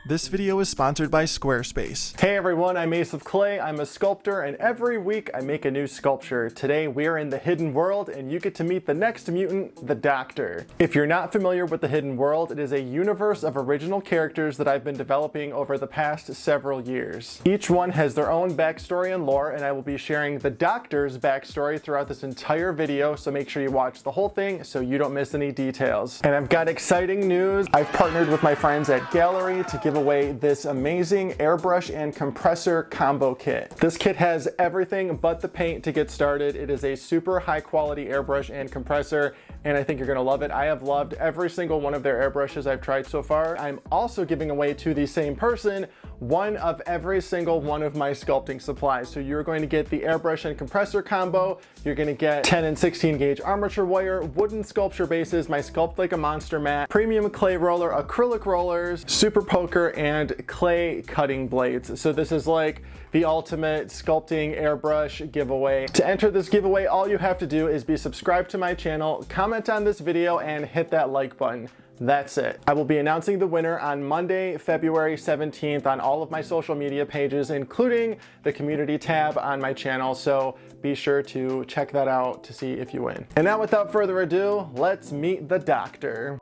This video is sponsored by Squarespace. Hey everyone, I'm Ace of Clay. I'm a sculptor, and every week I make a new sculpture. Today we are in the Hidden World, and you get to meet the next mutant, the Doctor. If you're not familiar with the Hidden World, it is a universe of original characters that I've been developing over the past several years. Each one has their own backstory and lore, and I will be sharing the Doctor's backstory throughout this entire video, so make sure you watch the whole thing so you don't miss any details. And I've got exciting news. I've partnered with my friends at Gallery to give away this amazing airbrush and compressor combo kit. This kit has everything but the paint to get started. It is a super high quality airbrush and compressor, and I think you're gonna love it. I have loved every single one of their airbrushes I've tried so far. I'm also giving away to the same person one of every single one of my sculpting supplies. So you're going to get the airbrush and compressor combo, you're gonna get 10 and 16 gauge armature wire, wooden sculpture bases, my Sculpt Like a Monster mat, premium clay roller, acrylic rollers, super poker, and clay cutting blades. So this is like the ultimate sculpting airbrush giveaway. To enter this giveaway, all you have to do is be subscribed to my channel, comment on this video, and hit that like button. That's it. I will be announcing the winner on Monday, February 17th on all of my social media pages, including the community tab on my channel, so be sure to check that out to see if you win. And now without further ado, let's meet the Doctor.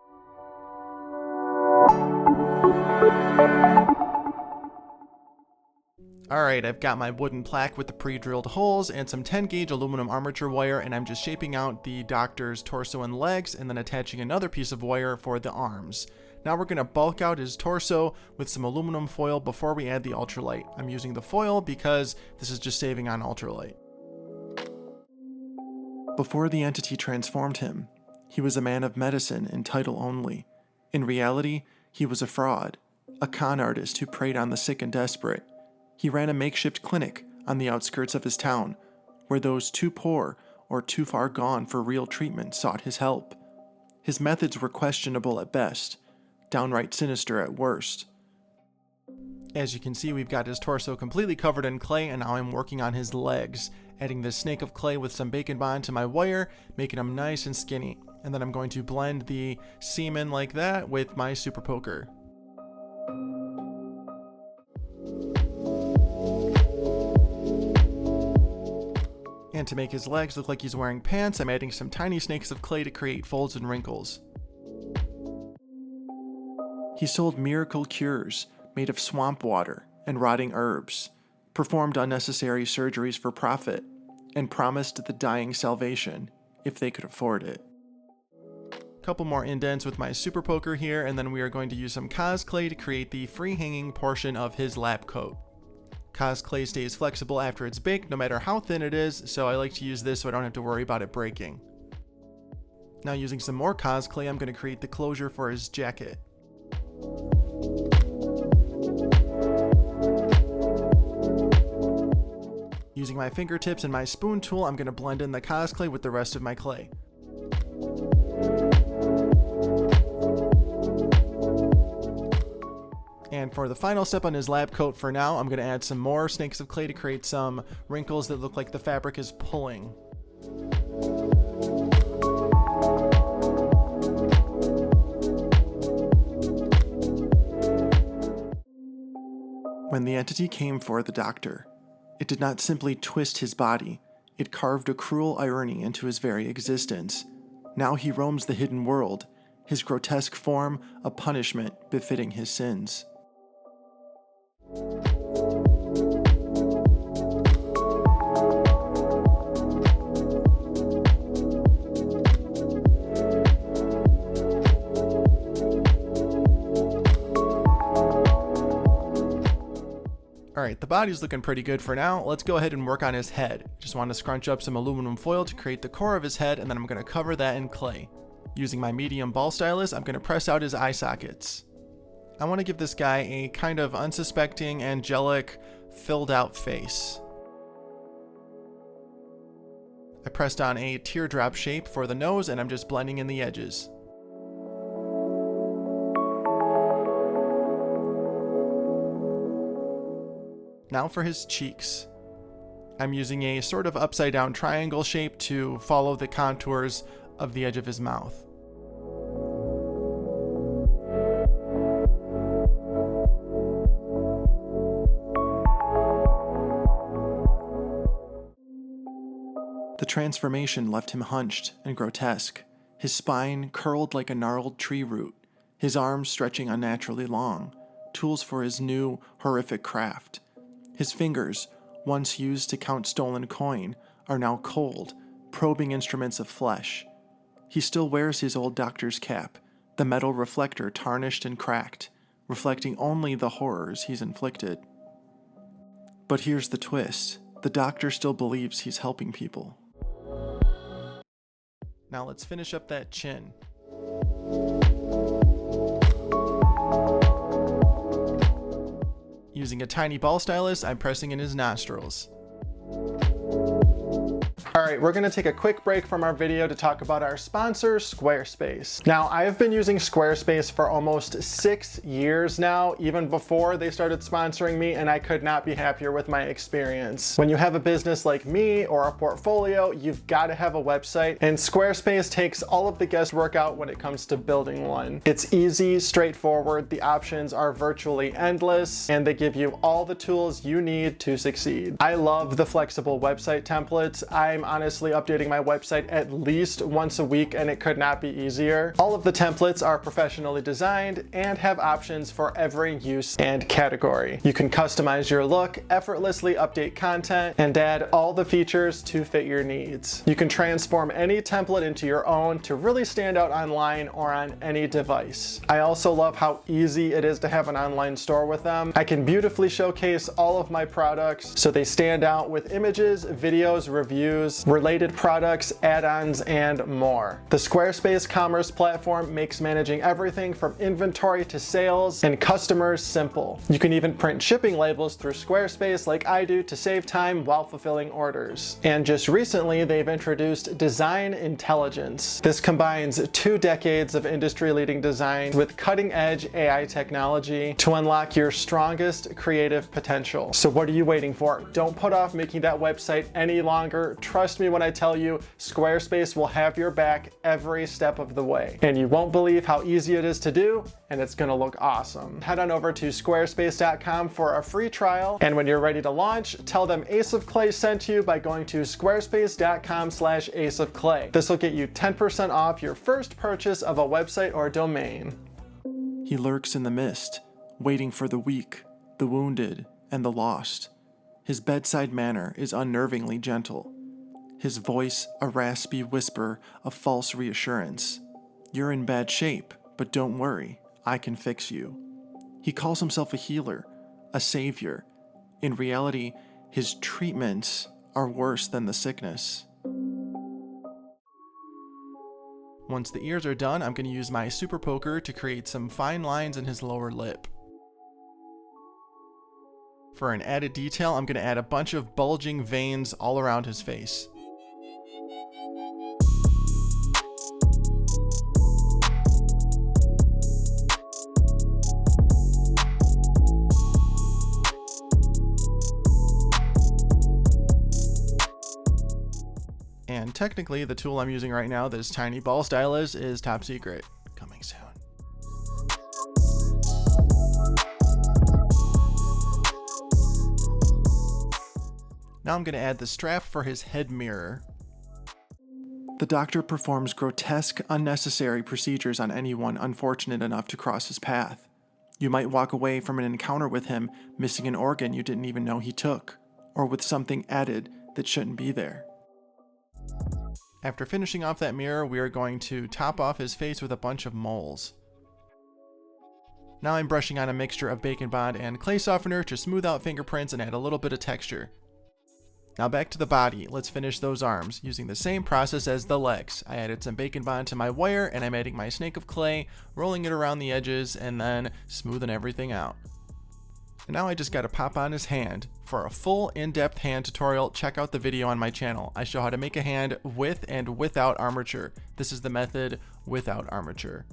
Alright, I've got my wooden plaque with the pre-drilled holes and some 10 gauge aluminum armature wire, and I'm just shaping out the Doctor's torso and legs and then attaching another piece of wire for the arms. Now we're going to bulk out his torso with some aluminum foil before we add the ultralight. I'm using the foil because this is just saving on ultralight. Before the entity transformed him, he was a man of medicine in title only. In reality, he was a fraud, a con artist who preyed on the sick and desperate. He ran a makeshift clinic on the outskirts of his town, where those too poor or too far gone for real treatment sought his help. His methods were questionable at best, downright sinister at worst. As you can see, we've got his torso completely covered in clay, and now I'm working on his legs, adding this snake of clay with some bacon bond to my wire, making him nice and skinny. And then I'm going to blend the semen like that with my super poker. And to make his legs look like he's wearing pants, I'm adding some tiny snakes of clay to create folds and wrinkles. He sold miracle cures made of swamp water and rotting herbs, performed unnecessary surgeries for profit, and promised the dying salvation if they could afford it. Couple more indents with my super poker here, and then we are going to use some cos clay to create the free hanging portion of his lab coat. Cos clay stays flexible after it's baked no matter how thin it is, so I like to use this so I don't have to worry about it breaking. Now using some more cos clay, I'm going to create the closure for his jacket. Using my fingertips and my spoon tool, I'm going to blend in the cos clay with the rest of my clay. And for the final step on his lab coat for now, I'm going to add some more snakes of clay to create some wrinkles that look like the fabric is pulling. When the entity came for the Doctor, it did not simply twist his body, it carved a cruel irony into his very existence. Now he roams the hidden world, his grotesque form a punishment befitting his sins. Alright, the body's looking pretty good for now. Let's go ahead and work on his head. Just want to scrunch up some aluminum foil to create the core of his head, and then I'm going to cover that in clay. Using my medium ball stylus, I'm going to press out his eye sockets. I want to give this guy a kind of unsuspecting, angelic, filled out face. I pressed on a teardrop shape for the nose, and I'm just blending in the edges. Now for his cheeks. I'm using a sort of upside down triangle shape to follow the contours of the edge of his mouth. transformation left him hunched and grotesque, his spine curled like a gnarled tree root, his arms stretching unnaturally long, tools for his new, horrific craft. His fingers, once used to count stolen coin, are now cold, probing instruments of flesh. He still wears his old doctor's cap, the metal reflector tarnished and cracked, reflecting only the horrors he's inflicted. But here's the twist. The doctor still believes he's helping people. Now let's finish up that chin. Using a tiny ball stylus, I'm pressing in his nostrils. Alright, we're going to take a quick break from our video to talk about our sponsor, Squarespace. Now, I have been using Squarespace for almost 6 years now, even before they started sponsoring me, and I could not be happier with my experience. When you have a business like me or a portfolio, you've got to have a website, and Squarespace takes all of the guesswork out when it comes to building one. It's easy, straightforward, the options are virtually endless, and they give you all the tools you need to succeed. I love the flexible website templates. I'm honestly updating my website at least once a week, and it could not be easier. All of the templates are professionally designed and have options for every use and category. You can customize your look, effortlessly update content, and add all the features to fit your needs. You can transform any template into your own to really stand out online or on any device. I also love how easy it is to have an online store with them. I can beautifully showcase all of my products so they stand out with images, videos, reviews, related products, add-ons, and more. The Squarespace commerce platform makes managing everything from inventory to sales and customers simple. You can even print shipping labels through Squarespace like I do to save time while fulfilling orders. And just recently, they've introduced Design Intelligence. This combines 2 decades of industry-leading design with cutting-edge AI technology to unlock your strongest creative potential. So what are you waiting for? Don't put off making that website any longer. Trust me when I tell you, Squarespace will have your back every step of the way. And you won't believe how easy it is to do, and it's gonna look awesome. Head on over to squarespace.com for a free trial, and when you're ready to launch, tell them Ace of Clay sent you by going to squarespace.com/aceofclay. This will get you 10% off your first purchase of a website or domain. He lurks in the mist, waiting for the weak, the wounded, and the lost. His bedside manner is unnervingly gentle. His voice a raspy whisper of false reassurance. You're in bad shape, but don't worry, I can fix you. He calls himself a healer, a savior. In reality, his treatments are worse than the sickness. Once the ears are done, I'm going to use my super poker to create some fine lines in his lower lip. For an added detail, I'm going to add a bunch of bulging veins all around his face. And technically, the tool I'm using right now, this tiny ball stylus, is top secret. Coming soon. Now I'm going to add the strap for his head mirror. The doctor performs grotesque, unnecessary procedures on anyone unfortunate enough to cross his path. You might walk away from an encounter with him missing an organ you didn't even know he took, or with something added that shouldn't be there. After finishing off that mirror, we are going to top off his face with a bunch of moles. Now I'm brushing on a mixture of Bacon Bond and clay softener to smooth out fingerprints and add a little bit of texture. Now back to the body. Let's finish those arms using the same process as the legs. I added some Bacon Bond to my wire, and I'm adding my snake of clay, rolling it around the edges, and then smoothing everything out. And now I just gotta pop on his hand. For a full in-depth hand tutorial, check out the video on my channel. I show how to make a hand with and without armature. This is the method without armature.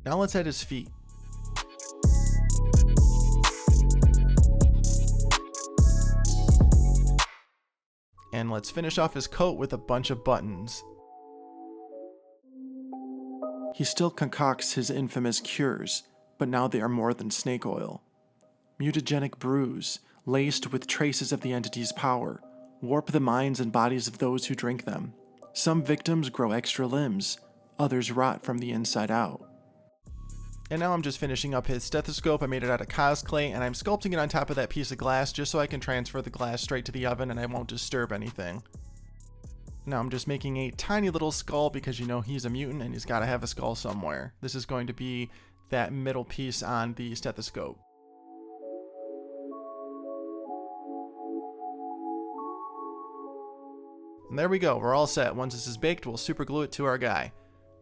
Now let's add his feet. And let's finish off his coat with a bunch of buttons. He still concocts his infamous cures, but now they are more than snake oil. Mutagenic brews, laced with traces of the entity's power, warp the minds and bodies of those who drink them. Some victims grow extra limbs, others rot from the inside out. And now I'm just finishing up his stethoscope. I made it out of cosplay, and I'm sculpting it on top of that piece of glass just so I can transfer the glass straight to the oven and I won't disturb anything. Now I'm just making a tiny little skull because, you know, he's a mutant and he's got to have a skull somewhere. This is going to be that middle piece on the stethoscope. And there we go, we're all set. Once this is baked, we'll super glue it to our guy.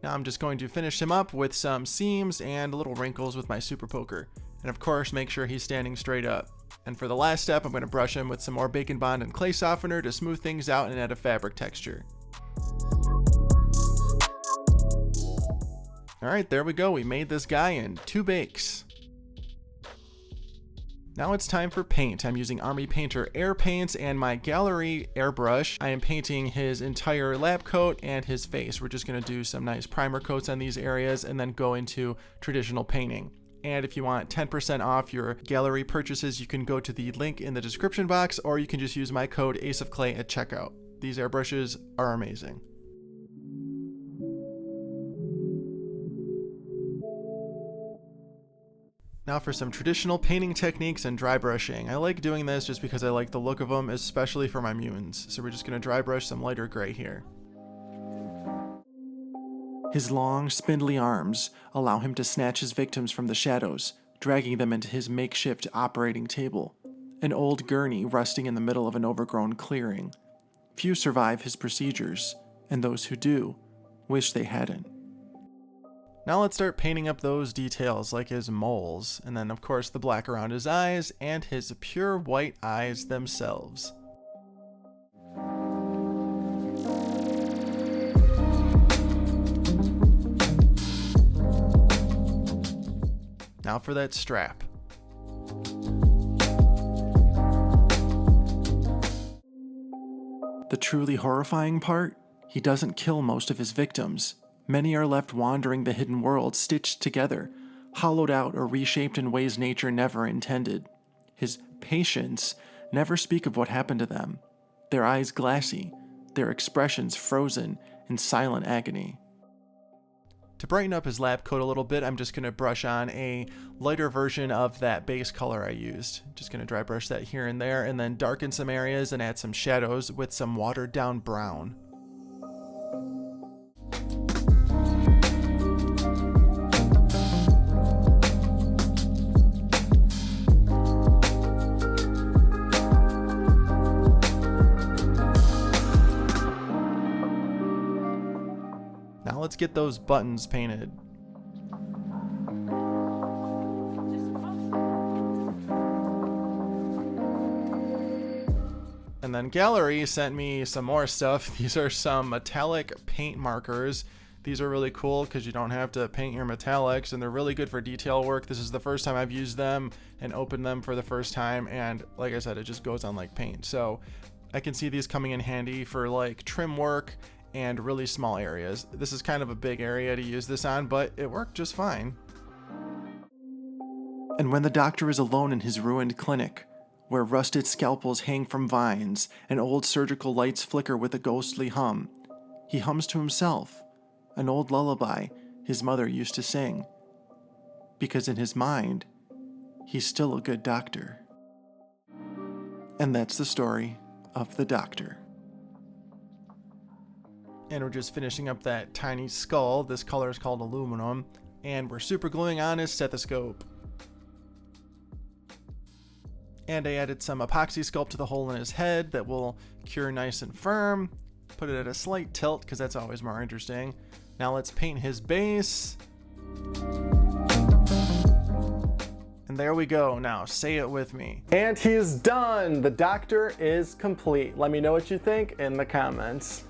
Now I'm just going to finish him up with some seams and little wrinkles with my super poker. And of course, make sure he's standing straight up. And for the last step, I'm going to brush him with some more Bacon Bond and clay softener to smooth things out and add a fabric texture. Alright, there we go. We made this guy in 2 bakes. Now it's time for paint. I'm using Army Painter air paints and my gallery airbrush. I am painting his entire lab coat and his face. We're just going to do some nice primer coats on these areas and then go into traditional painting. And if you want 10% off your gallery purchases, you can go to the link in the description box, or you can just use my code AceOfClay at checkout. These airbrushes are amazing. Now for some traditional painting techniques and dry brushing. I like doing this just because I like the look of them, especially for my mutants. So we're just going to dry brush some lighter gray here. His long, spindly arms allow him to snatch his victims from the shadows, dragging them into his makeshift operating table, an old gurney rusting in the middle of an overgrown clearing. Few survive his procedures, and those who do wish they hadn't. Now let's start painting up those details like his moles, and then of course the black around his eyes and his pure white eyes themselves. Now for that strap. The truly horrifying part? He doesn't kill most of his victims. Many are left wandering the hidden world, stitched together, hollowed out or reshaped in ways nature never intended. His patients never speak of what happened to them, their eyes glassy, their expressions frozen in silent agony. To brighten up his lab coat a little bit, I'm just going to brush on a lighter version of that base color I used. Just going to dry brush that here and there, and then darken some areas and add some shadows with some watered down brown. Now let's get those buttons painted. And then Gallery sent me some more stuff. These are some metallic paint markers. These are really cool because you don't have to paint your metallics, and they're really good for detail work. This is the first time I've used them and opened them for the first time, and like I said, it just goes on like paint. So I can see these coming in handy for like trim work and really small areas. This is kind of a big area to use this on, but it worked just fine. And when the doctor is alone in his ruined clinic, where rusted scalpels hang from vines and old surgical lights flicker with a ghostly hum, he hums to himself, an old lullaby his mother used to sing. Because in his mind, he's still a good doctor. And that's the story of the doctor. And we're just finishing up that tiny skull. This color is called aluminum, and we're super gluing on his stethoscope. And I added some epoxy sculpt to the hole in his head that will cure nice and firm. Put it at a slight tilt because that's always more interesting. Now let's paint his base. And there we go. Now say it with me. And he's done! The doctor is complete. Let me know what you think in the comments.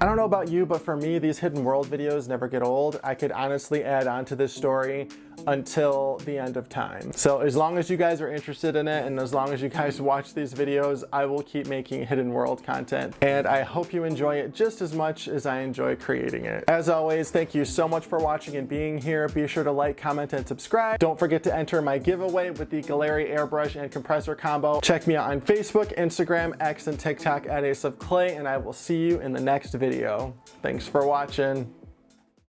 I don't know about you, but for me, these hidden world videos never get old. I could honestly add on to this story until the end of time. So as long as you guys are interested in it and as long as you guys watch these videos, I will keep making hidden world content. And I hope you enjoy it just as much as I enjoy creating it. As always, thank you so much for watching and being here. Be sure to like, comment, and subscribe. Don't forget to enter my giveaway with the Galeri airbrush and compressor combo. Check me out on Facebook, Instagram, X, and TikTok at Ace of Clay, and I will see you in the next video. Thanks for watching.